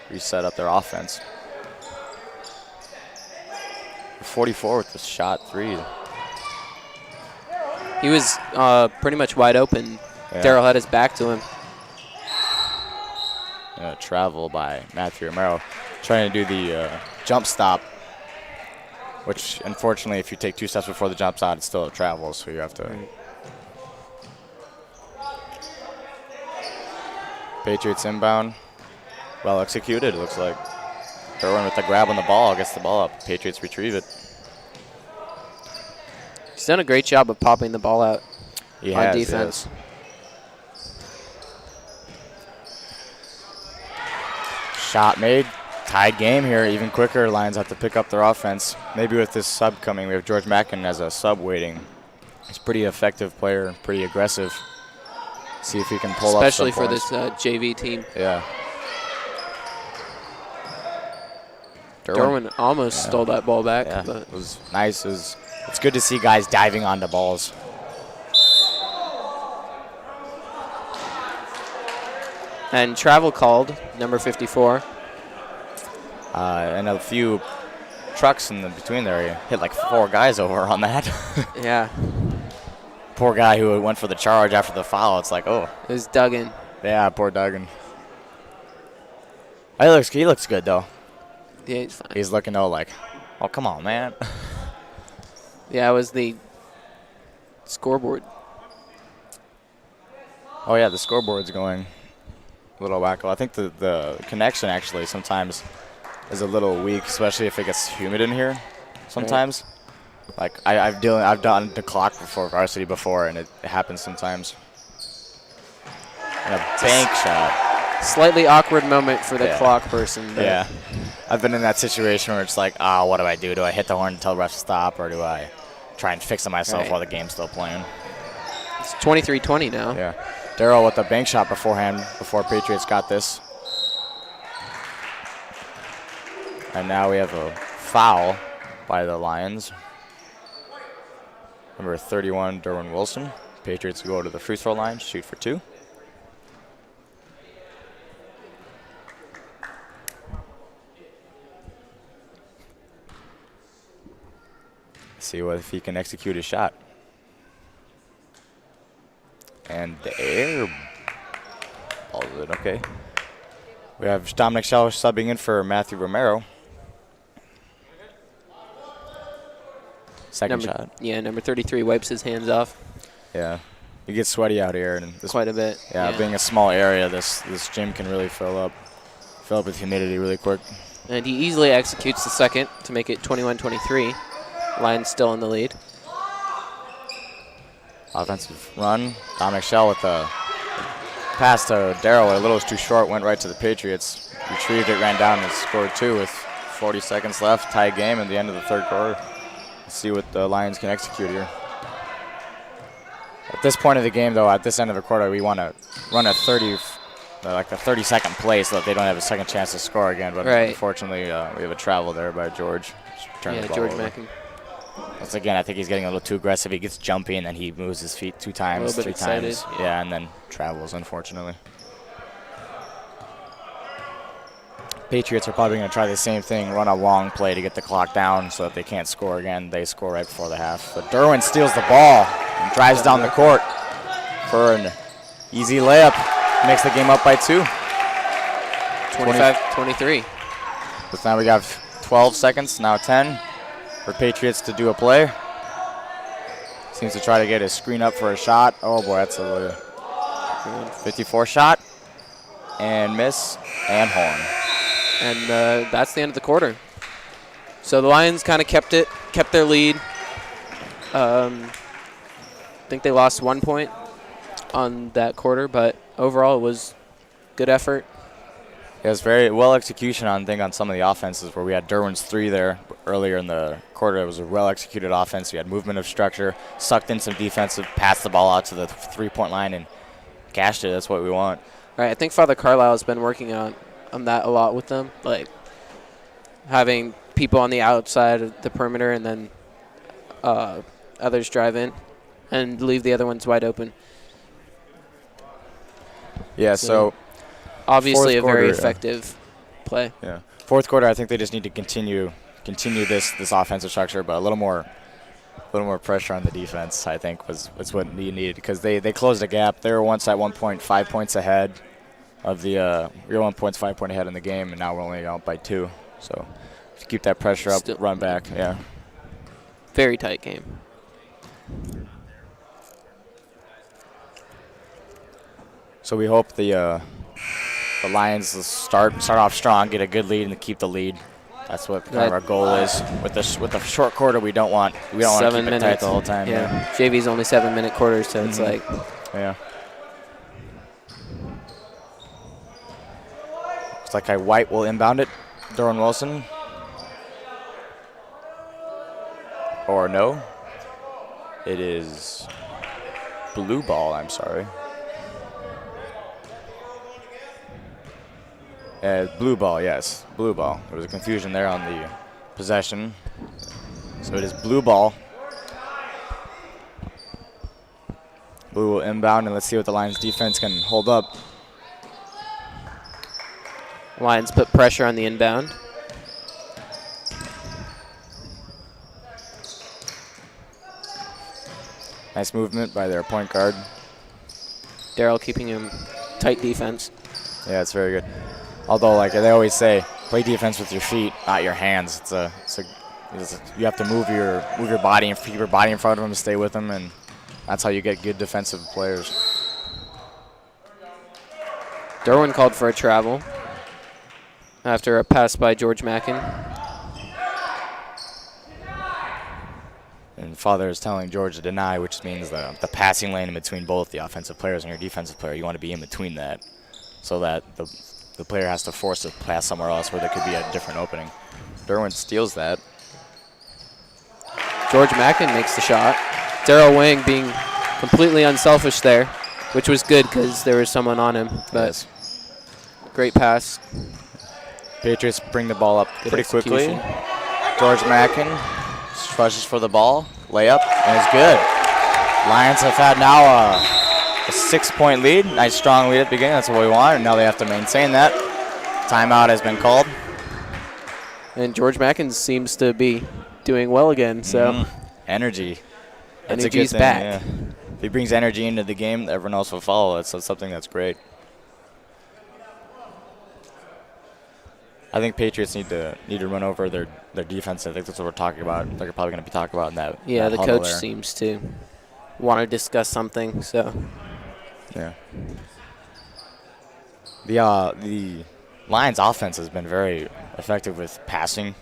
S4: Reset up their offense. 44 with the shot three.
S3: He was pretty much wide open.
S4: Yeah.
S3: Darryl had his back to him.
S4: Travel by Matthew Romero. Trying to do the jump stop, which unfortunately if you take 2 steps before the jump stop, it's still a travel, so you have to. Patriots inbound. Well executed, it looks like. Derwin with the grab on the ball, gets the ball up. Patriots retrieve it.
S3: He's done a great job of popping the ball out
S4: He
S3: on
S4: has,
S3: defense.
S4: yes. Shot made. Tied game here, even quicker. Lions have to pick up their offense. Maybe with this sub coming, we have George Mackin as a sub waiting. He's a pretty effective player, pretty aggressive. See if he can pull
S3: Especially
S4: up some
S3: for this
S4: points.
S3: JV team.
S4: Yeah.
S3: Derwin almost stole that ball back.
S4: Yeah,
S3: But
S4: it was nice. It's good to see guys diving onto balls.
S3: And travel called, number 54.
S4: And a few trucks in the between there. He hit like 4 guys over on that.
S3: Yeah.
S4: Poor guy who went for the charge after the foul. It's like, oh.
S3: It was Duggan.
S4: Yeah, poor Duggan. He looks good, though.
S3: Yeah, he's fine.
S4: He's looking all like, oh, come on, man.
S3: Yeah, it was the scoreboard.
S4: Oh, yeah, the scoreboard's going a little wacko. I think the connection actually sometimes is a little weak, especially if it gets humid in here sometimes. Right. Like, I've done the clock before varsity before, and it happens sometimes. And a bank shot.
S3: Slightly awkward moment for the clock person.
S4: Yeah. I've been in that situation where it's like, what do I do? Do I hit the horn and tell the ref to stop, or do I try and fix it myself while the game's still playing?
S3: It's 23-20 now.
S4: Yeah. Darryl with a bank shot beforehand, before Patriots got this. And now we have a foul by the Lions. Number 31, Derwin Wilson. Patriots go to the free throw line, shoot for 2. See if he can execute his shot. And the air balls it, okay. We have Dominic Schell subbing in for Matthew Romero. Second shot.
S3: Yeah, number 33 wipes his hands off.
S4: Yeah. It gets sweaty out here. And this,
S3: quite a bit.
S4: Yeah, being a small area, this gym can really fill up with humidity really quick.
S3: And he easily executes the second to make it 21-23. Lions still in the lead.
S4: Offensive run. Dominic Schell with the pass to Darryl. A little was too short, went right to the Patriots. Retrieved it, ran down, and scored 2 with 40 seconds left. Tie game at the end of the third quarter. Let's see what the Lions can execute here. At this point of the game, though, at this end of the quarter, we want to run a 30-second play so that they don't have a second chance to score again. But unfortunately, we have a travel there by George.
S3: George Mackin.
S4: Once again, I think he's getting a little too aggressive. He gets jumpy, and then he moves his feet 2 times, 3 times. Yeah, and then travels, unfortunately. Patriots are probably going to try the same thing, run a long play to get the clock down so that they can't score again. They score right before the half. But Derwin steals the ball and drives down the court for an easy layup. Makes the game up by 2.
S3: 25-23.
S4: But now we got 12 seconds, now 10. For Patriots to do a play. Seems to try to get his screen up for a shot. Oh boy, that's a 54 shot. And miss, and horn.
S3: And that's the end of the quarter. So the Lions kind of kept their lead. I think they lost 1 point on that quarter, but overall it was good effort.
S4: It was very well execution on some of the offenses where we had Derwin's 3 there earlier in the quarter. It was a well executed offense. We had movement of structure, sucked in some defensive, passed the ball out to the 3-point line and cashed it. That's what we want.
S3: All right, I think Father Carlisle has been working on that a lot with them, like having people on the outside of the perimeter and then others drive in and leave the other ones wide open.
S4: Yeah, so
S3: obviously a very effective play.
S4: Yeah. Fourth quarter, I think they just need to continue this offensive structure, but a little more pressure on the defense, I think, was what you needed because they closed the gap. They were once at 1 point, 5 points ahead of the we were 1 point, 5 point ahead in the game, and now we're only out by 2. So to keep that pressure up, run back. Yeah.
S3: Very tight game.
S4: So we hope the Lions will start off strong, get a good lead, and keep the lead. That's what kind of our goal is. With the short quarter, we don't want to keep it tight the whole time.
S3: Yeah. JV's only 7-minute quarters, so it's like.
S4: Yeah. Looks like White will inbound it. Derwin Wilson. Or no. It is blue ball, I'm sorry. Blue ball, yes. Blue ball. There was a confusion there on the possession. So it is blue ball. Blue will inbound, and let's see what the Lions defense can hold up.
S3: Lions put pressure on the inbound.
S4: Nice movement by their point guard.
S3: Darryl keeping him tight defense.
S4: Yeah, it's very good. Although, like they always say, play defense with your feet, not your hands. You have to move your body and keep your body in front of them, stay with them, and that's how you get good defensive players.
S3: Derwin called for a travel after a pass by George Mackin.
S4: And Father is telling George to deny, which means the passing lane in between both the offensive players and your defensive player, you want to be in between that so that the player has to force a pass somewhere else where there could be a different opening. Derwin steals that.
S3: George Mackin makes the shot. Darryl Wang being completely unselfish there, which was good because there was someone on him. But
S4: Yes.
S3: great pass.
S4: Patriots bring the ball up
S3: Good
S4: pretty quickly.
S3: execution.
S4: George Mackin rushes for the ball, layup, and it's good. Lions have had now a 6-point lead. Nice strong lead at the beginning. That's what we want, and now they have to maintain that. Timeout has been called.
S3: And George Mackin seems to be doing well again. So
S4: Energy. That's a good
S3: energy's
S4: thing,
S3: back.
S4: yeah. If he brings energy into the game, everyone else will follow. That's something that's great. I think Patriots need to run over their defense. I think that's what we're talking about. They're probably going to be talking about in that.
S3: Yeah,
S4: that
S3: the
S4: huddle
S3: coach
S4: there.
S3: seems to want to discuss something. So
S4: Yeah. The Lions offense has been very effective with passing.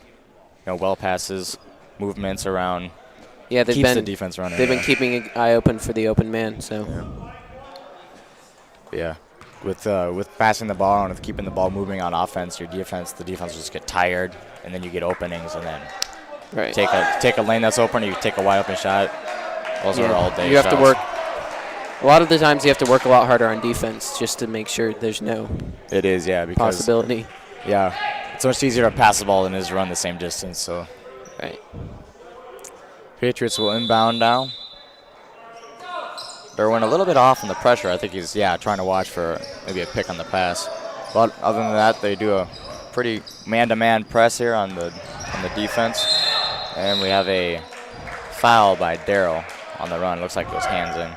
S4: Well passes, movements around.
S3: yeah, they've
S4: Keeps
S3: been
S4: the defense running.
S3: they've been
S4: yeah.
S3: keeping an eye open for the open man. So
S4: Yeah. With passing the ball and with keeping the ball moving on offense, the defense will just get tired, and then you get openings, and then
S3: right.
S4: take a lane that's open, or you take a wide open shot. Those are all day
S3: You have to
S4: shots.
S3: work. A lot of the times you have to work a lot harder on defense just to make sure there's no
S4: It is, yeah, because
S3: possibility.
S4: yeah, it's much easier to pass the ball than it is to run the same distance. So
S3: Right.
S4: Patriots will inbound now. Derwin a little bit off in the pressure. I think he's trying to watch for maybe a pick on the pass. But other than that, they do a pretty man-to-man press here on the defense, and we have a foul by Darryl on the run. Looks like it was hands in.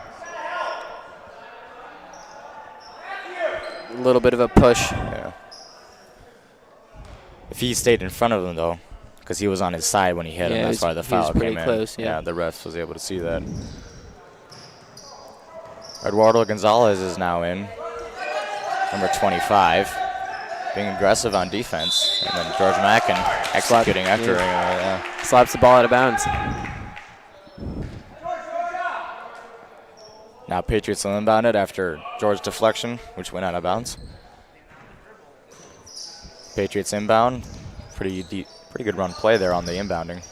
S3: A little bit of a push.
S4: Yeah. If he stayed in front of him though, because he was on his side when he hit him, that's why the
S3: he was
S4: foul
S3: pretty
S4: came
S3: close,
S4: in.
S3: yeah.
S4: The ref was able to see that. Eduardo Gonzalez is now in, number 25, being aggressive on defense, and then George Mackin executing after.
S3: Slaps the ball out of bounds.
S4: Now Patriots will inbound it after George deflection, which went out of bounds. Patriots inbound, pretty good run play there on the inbounding.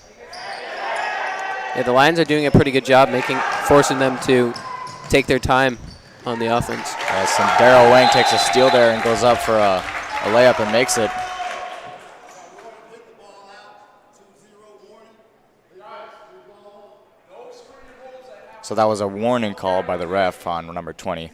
S3: Yeah, the Lions are doing a pretty good job forcing them to take their time on the offense.
S4: Yes, and Darryl Wang takes a steal there and goes up for a layup and makes it. So that was a warning call by the ref on number 20.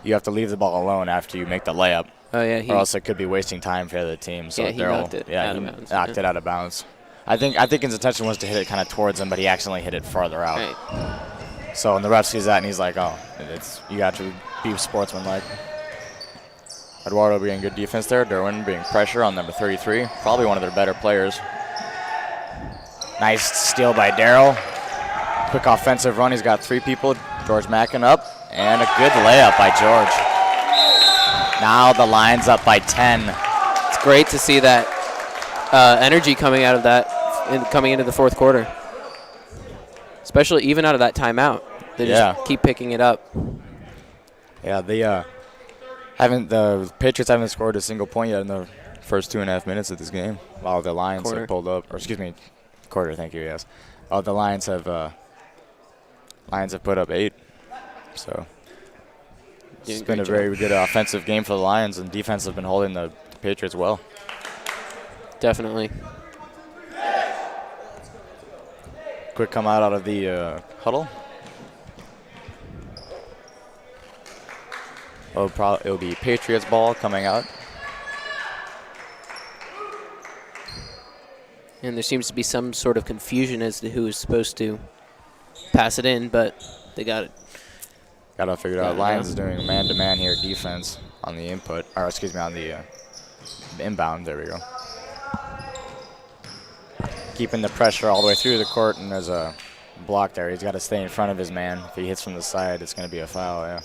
S4: You have to leave the ball alone after you make the layup,
S3: Oh yeah,
S4: or else it could be wasting time for the other team. So
S3: Yeah, he
S4: Darryl,
S3: knocked it
S4: yeah,
S3: out
S4: he
S3: of bounds,
S4: knocked it out of bounds. I think his intention was to hit it kind of towards him, but he accidentally hit it farther out.
S3: Right.
S4: So when the ref sees that, and he's like, "Oh, you got to be sportsmanlike." Eduardo being good defense there. Derwin being pressure on number 33, probably one of their better players. Nice steal by Darryl. Quick offensive run. He's got 3 people. George Mackin up, and a good layup by George. Now the Lions up by 10.
S3: It's great to see that energy coming out of that, coming into the fourth quarter. Especially even out of that timeout. They just keep picking it up.
S4: Yeah, the Patriots haven't scored a single point yet in the first 2.5 minutes of this game. While the Lions have pulled up, or excuse me, quarter. Thank you. Yes, the Lions have put up 8. So it's been a very good offensive game for the Lions, and defense has been holding the Patriots well.
S3: Definitely.
S4: Quick come out of the huddle. It'll be Patriots ball coming out.
S3: And there seems to be some sort of confusion as to who is supposed to pass it in, but they got it.
S4: Got to figure it out.
S3: Yeah.
S4: Lions is doing man-to-man here defense on the input, or excuse me, on the inbound. There we go. Keeping the pressure all the way through the court, and there's a block there. He's got to stay in front of his man. If he hits from the side, it's going to be a foul, yeah.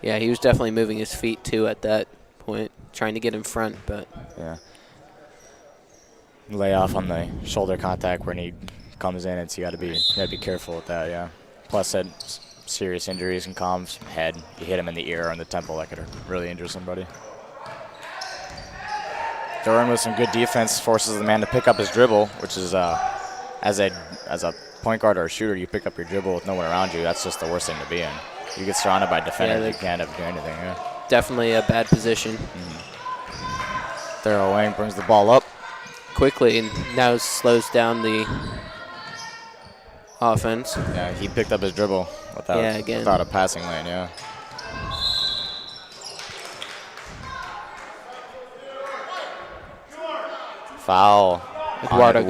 S3: Yeah, he was definitely moving his feet, too, at that point, trying to get in front, but...
S4: Yeah. Lay off on the shoulder contact when he comes in, and so you got to be careful with that, yeah. Plus, that serious injuries can come, head. You hit him in the ear or in the temple, that could really injure somebody. Durham with some good defense forces the man to pick up his dribble, which is as a point guard or a shooter, you pick up your dribble with no one around you. That's just the worst thing to be in. You get surrounded by defenders, you can't do anything. Yeah.
S3: Definitely a bad position.
S4: Daryl Wang brings the ball up
S3: Quickly, and now slows down the offense.
S4: Yeah, he picked up his dribble without a passing lane. Yeah. Foul.
S3: Eduardo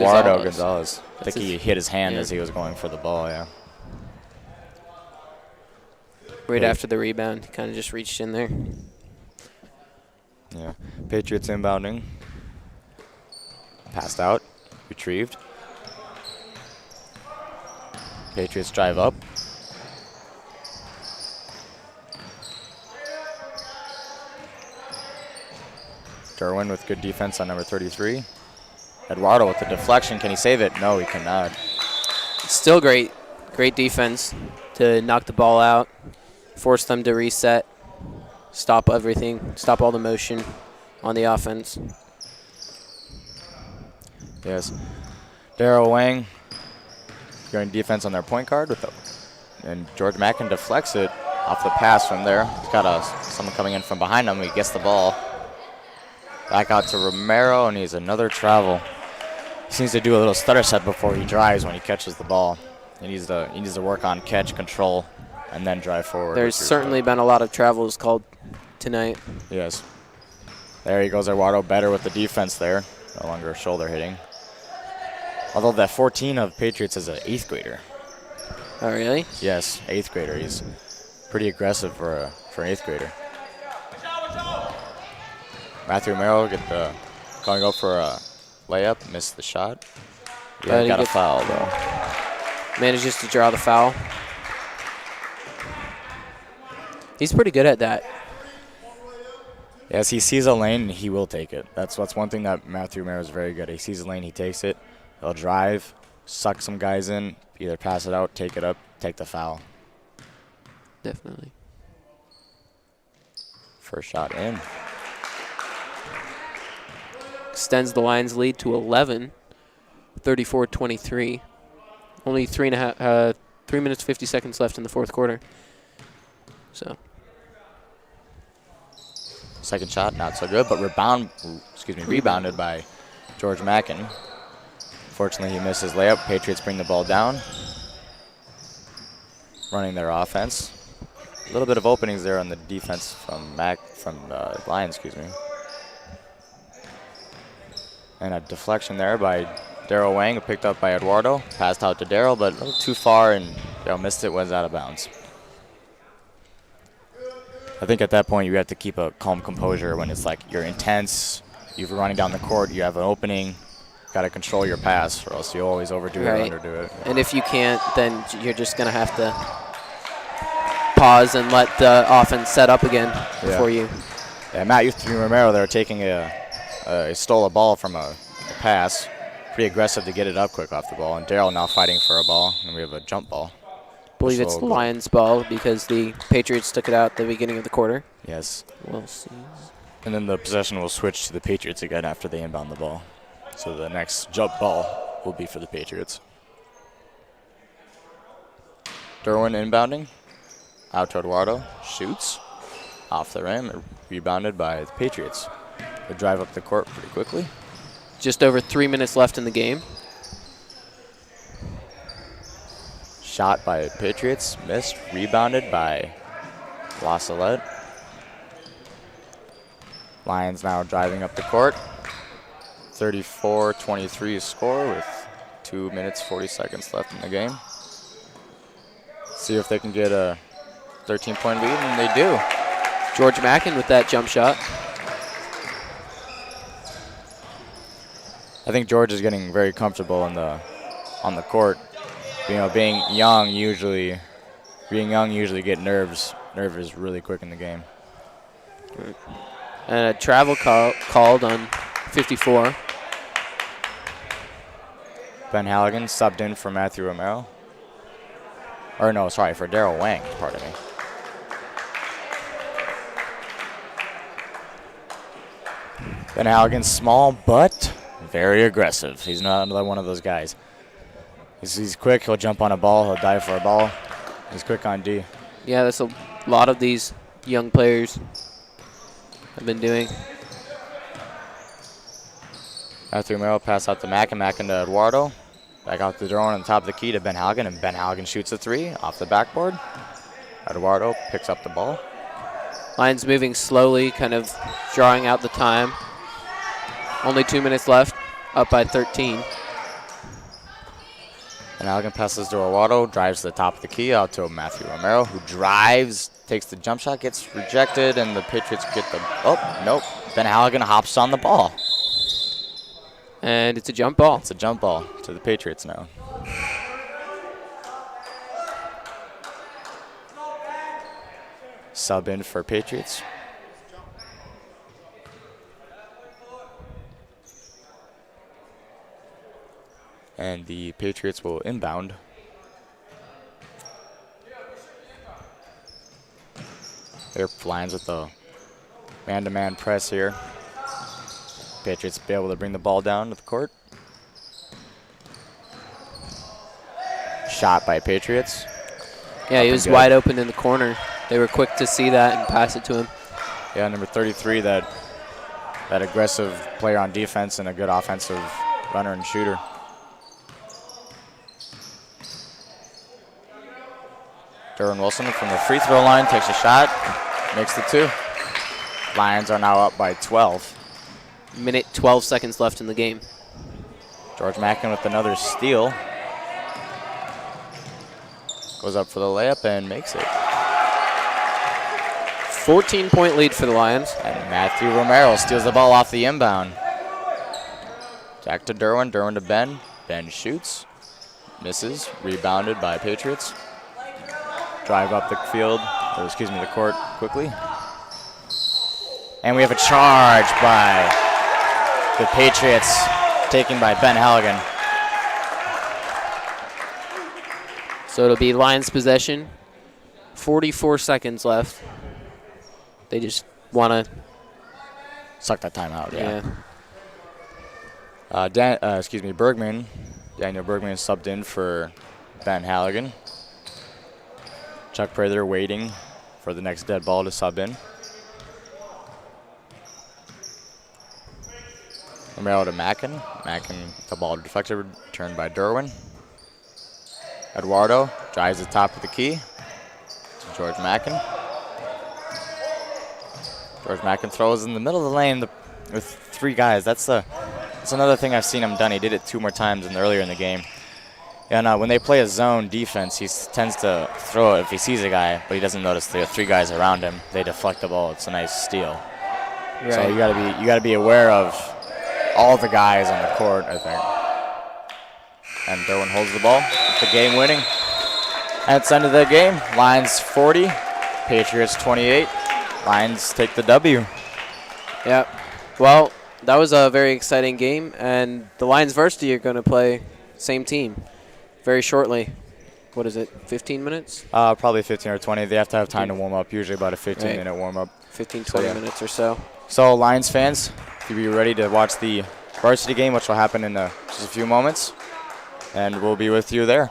S4: Gonzalez. I think he hit his hand as he was going for the ball, yeah.
S3: Right after the rebound, he kind of just reached in there.
S4: Yeah. Patriots inbounding. Passed out. Retrieved. Patriots drive up. Derwin with good defense on number 33. Eduardo with the deflection. Can he save it? No, he cannot.
S3: Still great defense to knock the ball out, force them to reset, stop everything, stop all the motion on the offense.
S4: Yes. Daryl Wang going defense on their point guard and George Mackin deflects it off the pass from there. He's got someone coming in from behind him. He gets the ball. Back out to Romero, and he's another travel. He seems to do a little stutter step before he drives when he catches the ball. He needs to work on catch, control, and then drive forward.
S3: There's certainly been a lot of travels called tonight.
S4: Yes. There he goes, Eduardo, better with the defense there. No longer shoulder hitting. Although that 14 of Patriots is an 8th grader.
S3: Oh, really?
S4: Yes, 8th grader. He's pretty aggressive for an 8th grader. Matthew Romero going up for a layup, missed the shot. Yeah, got a foul though.
S3: Manages to draw the foul. He's pretty good at that.
S4: Yes, he sees a lane, he will take it. That's one thing that Matthew Romero is very good at. He sees a lane, he takes it. He'll drive, suck some guys in, either pass it out, take it up, take the foul.
S3: Definitely.
S4: First shot in.
S3: Extends the Lions' lead to 11, 34-23. Only 3 minutes 50 seconds left in the fourth quarter. So.
S4: Second shot, not so good, but rebounded by George Mackin. Fortunately, he missed his layup. Patriots bring the ball down, running their offense. A little bit of openings there on the defense from Lions, And a deflection there by Daryl Wang, picked up by Eduardo. Passed out to Daryl, but a little too far, and Daryl missed it, was out of bounds. I think at that point you have to keep a calm composure when it's like you're intense, you're running down the court, you have an opening, got to control your pass, or else you always overdo it or underdo it.
S3: And if you can't, then you're just going to have to pause and let the offense set up again for you.
S4: Yeah, Matthew Romero there taking stole a ball from a pass. Pretty aggressive to get it up quick off the ball. And Daryl now fighting for a ball. And we have a jump ball.
S3: I believe it's the Lions' ball because the Patriots took it out at the beginning of the quarter.
S4: Yes.
S3: We'll see.
S4: And then the possession will switch to the Patriots again after they inbound the ball. So the next jump ball will be for the Patriots. Derwin inbounding. Out to Eduardo. Shoots. Off the rim. Rebounded by the Patriots. They drive up the court pretty quickly.
S3: Just over 3 minutes left in the game.
S4: Shot by Patriots. Missed. Rebounded by Salette. Lions now driving up the court. 34-23 score with 2 minutes 40 seconds left in the game. See if they can get a 13-point lead, and they do.
S3: George Mackin with that jump shot.
S4: I think George is getting very comfortable on the court. You know, being young usually get nerves really quick in the game.
S3: And a travel called on 54.
S4: Ben Halligan subbed in for Matthew Romero. Or no, sorry, for Daryl Wang, pardon me. Ben Halligan, small but very aggressive. He's not another one of those guys. He's quick. He'll jump on a ball. He'll dive for a ball. He's quick on D.
S3: Yeah, that's a lot of these young players have been doing.
S4: Matthew Romero pass out to Mackin to Eduardo. Back out to Derwin on the top of the key to Ben Halligan, and Ben Halligan shoots a three off the backboard. Eduardo picks up the ball.
S3: Lions moving slowly, kind of drawing out the time. Only 2 minutes left, up by 13.
S4: And Halligan passes to Eduardo, drives to the top of the key out to Matthew Romero, who drives, takes the jump shot, gets rejected, and the Patriots get the, oh, nope. Ben Halligan hops on the ball.
S3: And it's a jump ball.
S4: It's a jump ball to the Patriots now. Sub in for Patriots. And the Patriots will inbound. They're Lions with the man-to-man press here. Patriots be able to bring the ball down to the court. Shot by Patriots.
S3: Yeah, he was wide open in the corner. They were quick to see that and pass it to him.
S4: Yeah, number 33, that aggressive player on defense and a good offensive runner and shooter. Derwin Wilson from the free throw line takes a shot, makes the two. Lions are now up by 12.
S3: Minute 12 seconds left in the game.
S4: George Mackin with another steal. Goes up for the layup and makes it.
S3: 14-point lead for the Lions.
S4: And Matthew Romero steals the ball off the inbound. Back to Derwin, Derwin to Ben. Ben shoots, misses, rebounded by Patriots. Drive up the field, or excuse me, the court quickly. And we have a charge by the Patriots, taken by Ben Halligan.
S3: So it'll be Lions possession. 44 seconds left. They just want to
S4: Suck that time out, yeah.
S3: yeah.
S4: Bergman. Daniel Bergman is subbed in for Ben Halligan. Chuck Prather waiting for the next dead ball to sub in. Romero to Mackin. Mackin, the ball deflected, returned by Derwin. Eduardo drives the top of the key to George Mackin. George Mackin throws in the middle of the lane with three guys. That's another thing I've seen him done. He did it 2 more times earlier in the game. And when they play a zone defense, he tends to throw it if he sees a guy, but he doesn't notice the 3 guys around him. They deflect the ball. It's a nice steal.
S3: Right.
S4: So you gotta be aware of all the guys on the court, I think. And Derwin holds the ball. The game winning. That's the end of the game. Lions 40, Patriots 28. Lions take the W.
S3: Yeah. Well, that was a very exciting game, and the Lions varsity are going to play same team very shortly. What is it, 15 minutes?
S4: Probably 15 or 20. They have to have time to warm up, usually about a 15-minute warm-up.
S3: 15, 20 minutes or so.
S4: So, Lions fans, if you're ready to watch the varsity game, which will happen in just a few moments, and we'll be with you there.